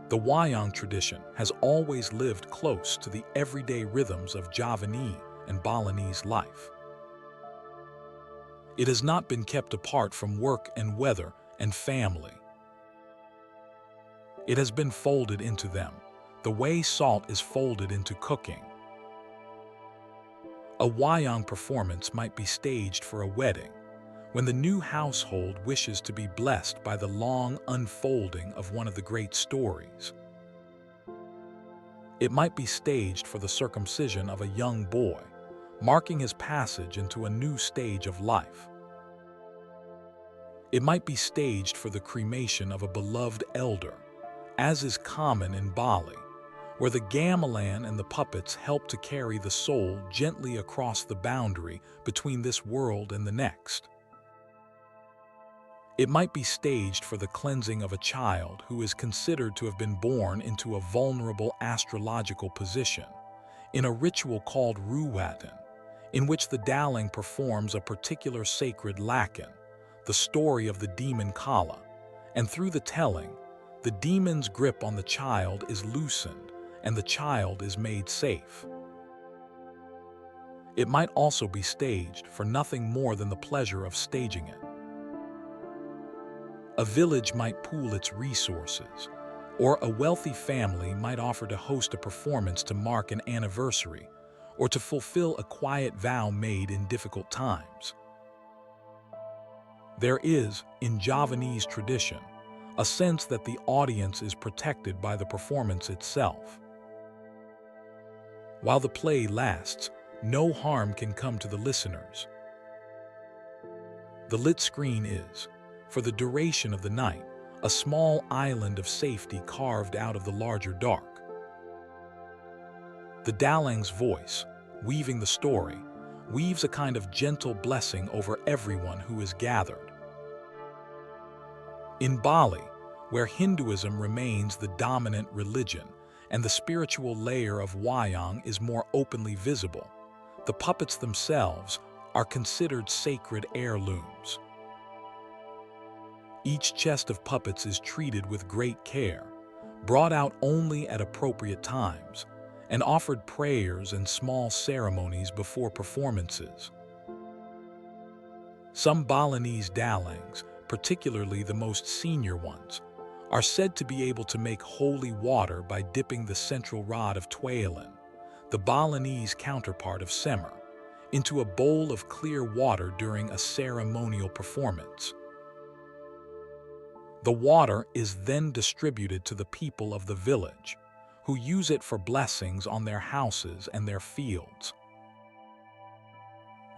S1: The wayang tradition has always lived close to the everyday rhythms of Javanese and Balinese life. It has not been kept apart from work and weather and family. It has been folded into them, the way salt is folded into cooking. A wayang performance might be staged for a wedding, when the new household wishes to be blessed by the long unfolding of one of the great stories. It might be staged for the circumcision of a young boy, marking his passage into a new stage of life. It might be staged for the cremation of a beloved elder, as is common in Bali, where the gamelan and the puppets help to carry the soul gently across the boundary between this world and the next. It might be staged for the cleansing of a child who is considered to have been born into a vulnerable astrological position, in a ritual called ruwatan, in which the dalang performs a particular sacred lakan, the story of the demon Kala, and through the telling, the demon's grip on the child is loosened and the child is made safe. It might also be staged for nothing more than the pleasure of staging it. A village might pool its resources, or a wealthy family might offer to host a performance to mark an anniversary or to fulfill a quiet vow made in difficult times. There is, in Javanese tradition, a sense that the audience is protected by the performance itself. While the play lasts, no harm can come to the listeners. The lit screen is, for the duration of the night, a small island of safety carved out of the larger dark. The dalang's voice, weaving the story, weaves a kind of gentle blessing over everyone who is gathered. In Bali, where Hinduism remains the dominant religion and the spiritual layer of wayang is more openly visible, the puppets themselves are considered sacred heirlooms. Each chest of puppets is treated with great care, brought out only at appropriate times, and offered prayers and small ceremonies before performances. Some Balinese dalangs, particularly the most senior ones, are said to be able to make holy water by dipping the central rod of Tualan, the Balinese counterpart of Semar, into a bowl of clear water during a ceremonial performance. The water is then distributed to the people of the village, who use it for blessings on their houses and their fields.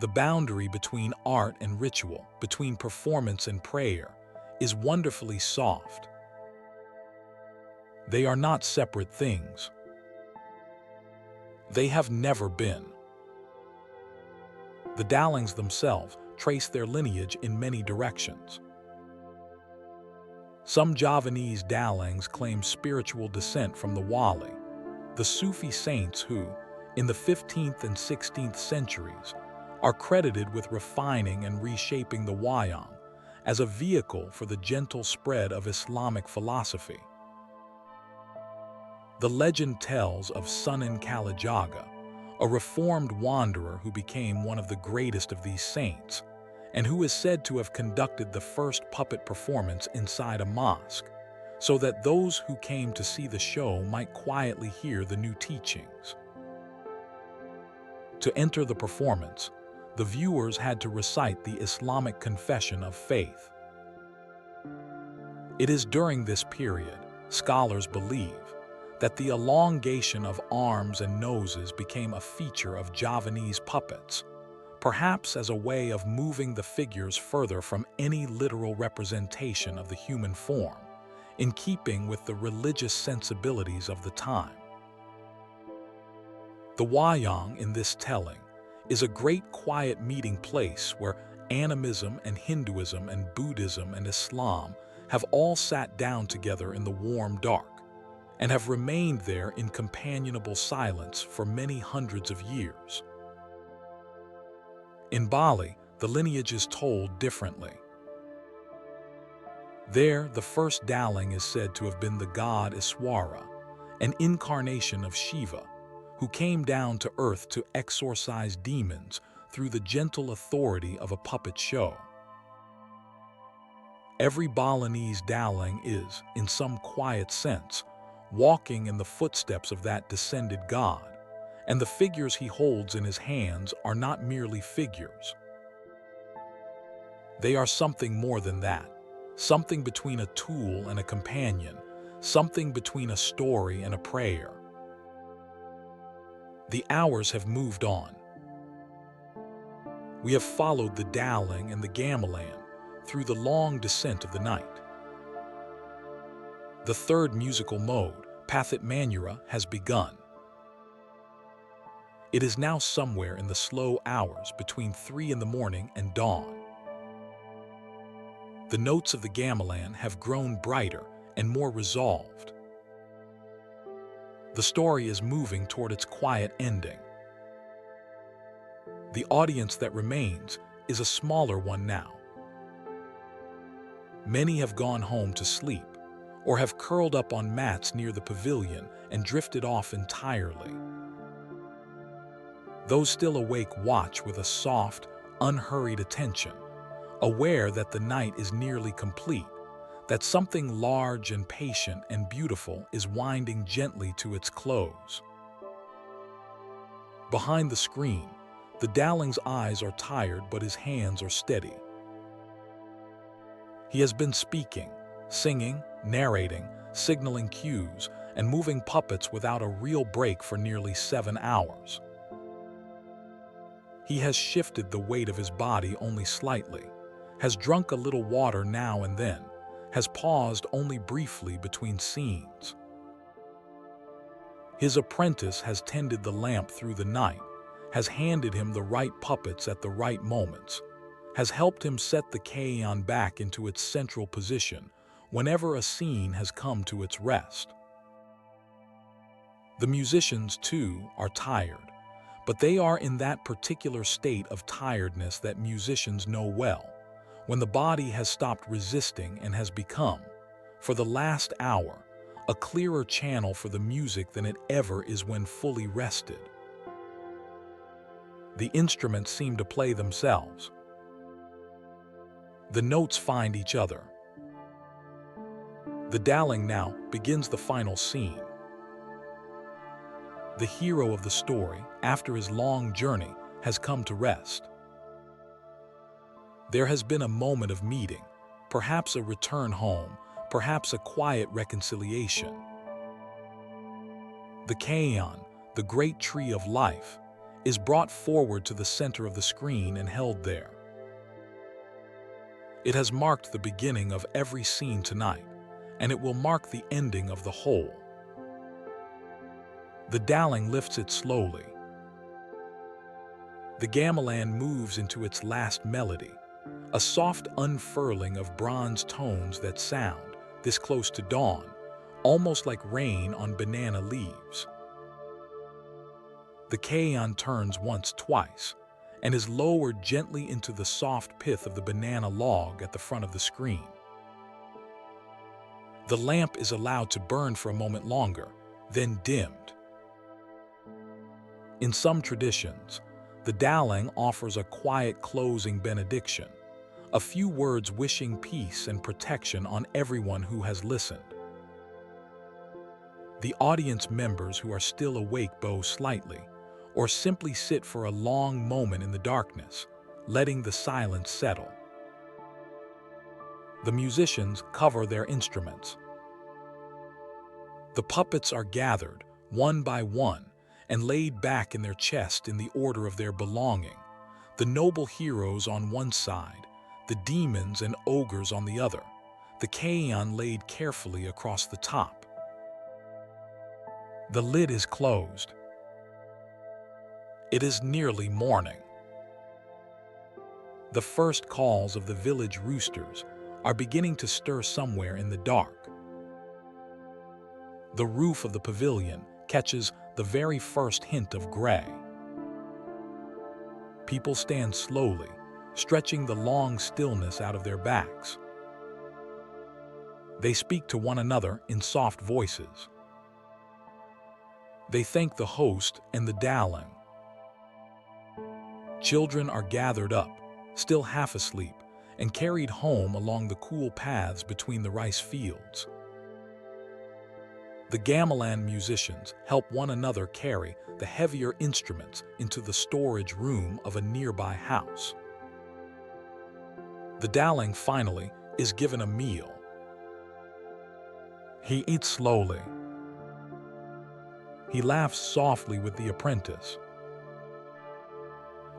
S1: The boundary between art and ritual, between performance and prayer, is wonderfully soft. They are not separate things. They have never been. The dalangs themselves trace their lineage in many directions. Some Javanese dalangs claim spiritual descent from the Wali, the Sufi saints who, in the 15th and 16th centuries, are credited with refining and reshaping the wayang as a vehicle for the gentle spread of Islamic philosophy. The legend tells of Sunan Kalijaga, a reformed wanderer who became one of the greatest of these saints, and who is said to have conducted the first puppet performance inside a mosque, so that those who came to see the show might quietly hear the new teachings. To enter the performance, the viewers had to recite the Islamic confession of faith. It is during this period, scholars believe that the elongation of arms and noses became a feature of Javanese puppets, perhaps as a way of moving the figures further from any literal representation of the human form, in keeping with the religious sensibilities of the time. The wayang in this telling is a great quiet meeting place where animism and Hinduism and Buddhism and Islam have all sat down together in the warm dark and have remained there in companionable silence for many hundreds of years. In Bali, the lineage is told differently. There, the first dalang is said to have been the god Iswara, an incarnation of Shiva, who came down to earth to exorcise demons through the gentle authority of a puppet show. Every Balinese dalang is, in some quiet sense, walking in the footsteps of that descended god, and the figures he holds in his hands are not merely figures. They are something more than that, something between a tool and a companion, something between a story and a prayer. The hours have moved on. We have followed the dalang and the gamelan through the long descent of the night. The third musical mode, pith manura, has begun. It is now somewhere in the slow hours between 3 in the morning and dawn. The notes of the gamelan have grown brighter and more resolved. The story is moving toward its quiet ending. The audience that remains is a smaller one now. Many have gone home to sleep, or have curled up on mats near the pavilion and drifted off entirely. Those still awake watch with a soft, unhurried attention, aware that the night is nearly complete, that something large and patient and beautiful is winding gently to its close. Behind the screen, the dalang's eyes are tired, but his hands are steady. He has been speaking, singing, narrating, signaling cues, and moving puppets without a real break for nearly 7 hours. He has shifted the weight of his body only slightly, has drunk a little water now and then, has paused only briefly between scenes. His apprentice has tended the lamp through the night, has handed him the right puppets at the right moments, has helped him set the kayan back into its central position whenever a scene has come to its rest. The musicians, too, are tired, but they are in that particular state of tiredness that musicians know well, when the body has stopped resisting and has become, for the last hour, a clearer channel for the music than it ever is when fully rested. The instruments seem to play themselves. The notes find each other. The dalang now begins the final scene. The hero of the story, after his long journey, has come to rest. There has been a moment of meeting, perhaps a return home, perhaps a quiet reconciliation. The kayan, the great tree of life, is brought forward to the center of the screen and held there. It has marked the beginning of every scene tonight, and it will mark the ending of the whole. The dalang lifts it slowly. The gamelan moves into its last melody, a soft unfurling of bronze tones that sound, this close to dawn, almost like rain on banana leaves. The kayan turns once, twice, and is lowered gently into the soft pith of the banana log at the front of the screen. The lamp is allowed to burn for a moment longer, then dimmed. In some traditions, the dalang offers a quiet closing benediction, a few words wishing peace and protection on everyone who has listened. The audience members who are still awake bow slightly, or simply sit for a long moment in the darkness, letting the silence settle. The musicians cover their instruments. The puppets are gathered, one by one, and laid back in their chest in the order of their belonging, the noble heroes on one side, the demons and ogres on the other, the Kaon laid carefully across the top. The lid is closed. It is nearly morning. The first calls of the village roosters are beginning to stir somewhere in the dark. The roof of the pavilion catches the very first hint of gray. People stand slowly, stretching the long stillness out of their backs. They speak to one another in soft voices. They thank the host and the dalang. Children are gathered up, still half asleep, and carried home along the cool paths between the rice fields. The gamelan musicians help one another carry the heavier instruments into the storage room of a nearby house. The dalang finally is given a meal. He eats slowly. He laughs softly with the apprentice.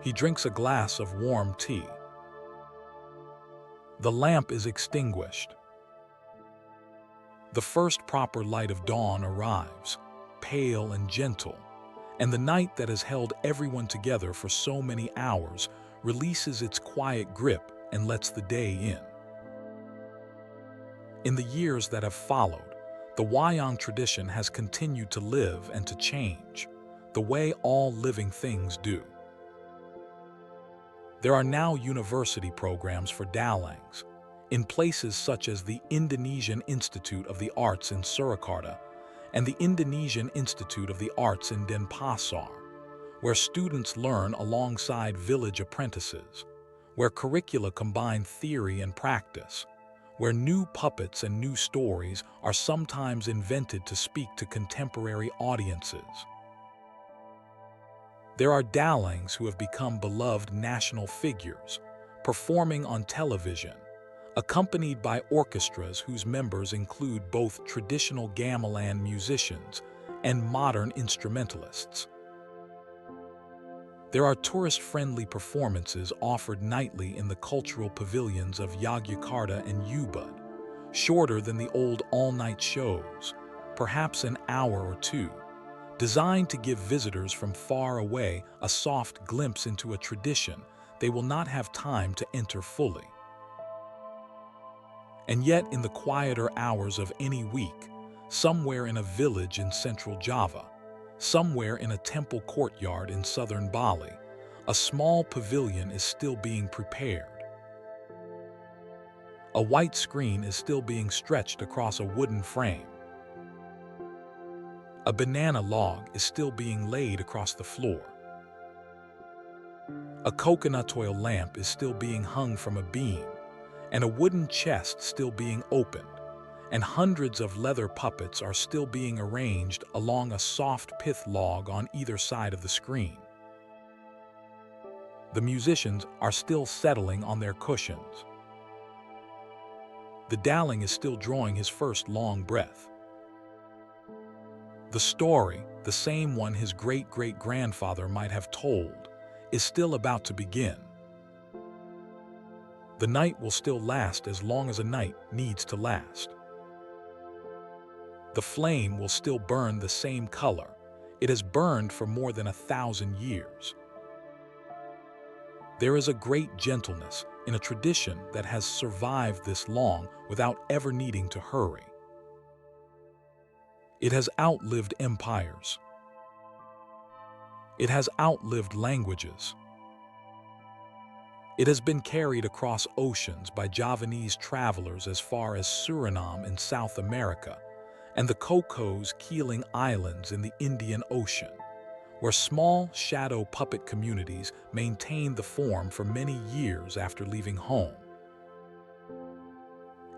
S1: He drinks a glass of warm tea. The lamp is extinguished. The first proper light of dawn arrives, pale and gentle, and the night that has held everyone together for so many hours releases its quiet grip and lets the day in. In the years that have followed, the wayang tradition has continued to live and to change, the way all living things do. There are now university programs for dalangs, in places such as the Indonesian Institute of the Arts in Surakarta and the Indonesian Institute of the Arts in Denpasar, where students learn alongside village apprentices, where curricula combine theory and practice, where new puppets and new stories are sometimes invented to speak to contemporary audiences. There are dalangs who have become beloved national figures, performing on television, accompanied by orchestras whose members include both traditional gamelan musicians and modern instrumentalists. There are tourist-friendly performances offered nightly in the cultural pavilions of Yogyakarta and Ubud, shorter than the old all-night shows, perhaps an hour or two, designed to give visitors from far away a soft glimpse into a tradition they will not have time to enter fully. And yet, in the quieter hours of any week, somewhere in a village in central Java, somewhere in a temple courtyard in southern Bali, a small pavilion is still being prepared. A white screen is still being stretched across a wooden frame. A banana log is still being laid across the floor. A coconut oil lamp is still being hung from a beam, and a wooden chest still being opened, and hundreds of leather puppets are still being arranged along a soft pith log on either side of the screen. The musicians are still settling on their cushions. The dalang is still drawing his first long breath. The story, the same one his great-great-grandfather might have told, is still about to begin. The night will still last as long as a night needs to last. The flame will still burn the same color. It has burned for more than 1,000 years. There is a great gentleness in a tradition that has survived this long without ever needing to hurry. It has outlived empires. It has outlived languages. It has been carried across oceans by Javanese travelers as far as Suriname in South America and the Cocos Keeling Islands in the Indian Ocean, where small shadow puppet communities maintained the form for many years after leaving home.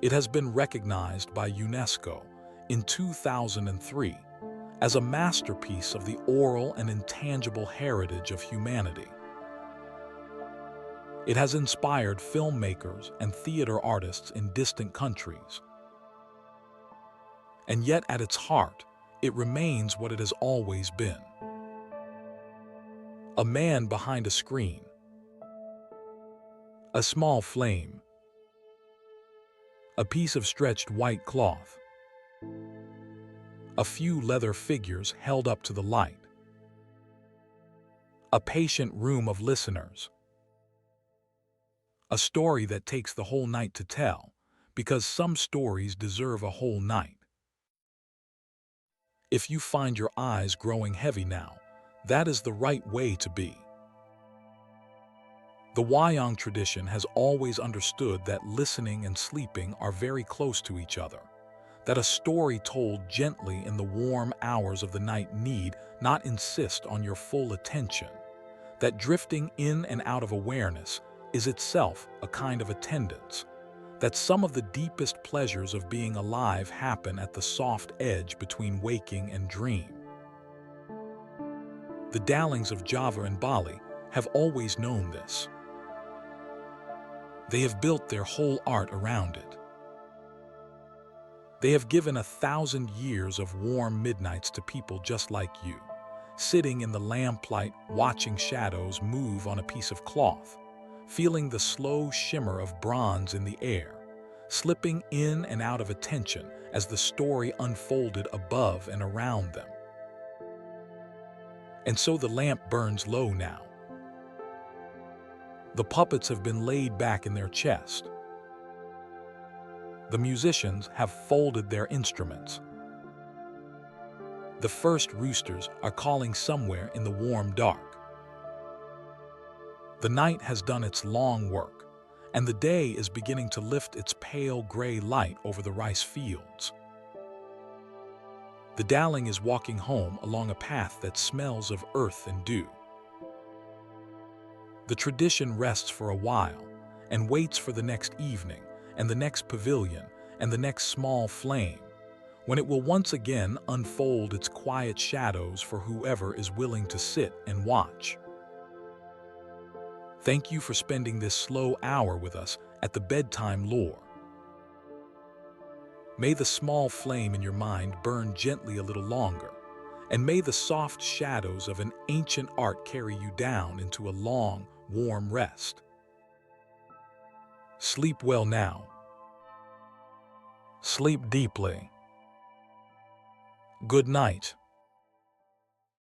S1: It has been recognized by UNESCO in 2003 as a masterpiece of the oral and intangible heritage of humanity. It has inspired filmmakers and theater artists in distant countries. And yet at its heart, it remains what it has always been. A man behind a screen. A small flame. A piece of stretched white cloth. A few leather figures held up to the light. A patient room of listeners. A story that takes the whole night to tell, because some stories deserve a whole night. If you find your eyes growing heavy now, that is the right way to be. The wayang tradition has always understood that listening and sleeping are very close to each other, that a story told gently in the warm hours of the night need not insist on your full attention, that drifting in and out of awareness is itself a kind of attendance, that some of the deepest pleasures of being alive happen at the soft edge between waking and dream. The dalings of Java and Bali have always known this. They have built their whole art around it. They have given 1,000 years of warm midnights to people just like you, sitting in the lamplight watching shadows move on a piece of cloth, feeling the slow shimmer of bronze in the air, slipping in and out of attention as the story unfolded above and around them. And so the lamp burns low now. The puppets have been laid back in their chest. The musicians have folded their instruments. The first roosters are calling somewhere in the warm dark. The night has done its long work, and the day is beginning to lift its pale gray light over the rice fields. The dalang is walking home along a path that smells of earth and dew. The tradition rests for a while and waits for the next evening and the next pavilion and the next small flame, when it will once again unfold its quiet shadows for whoever is willing to sit and watch. Thank you for spending this slow hour with us at the Bedtime Lore. May the small flame in your mind burn gently a little longer, and may the soft shadows of an ancient art carry you down into a long, warm rest. Sleep well now. Sleep deeply. Good night.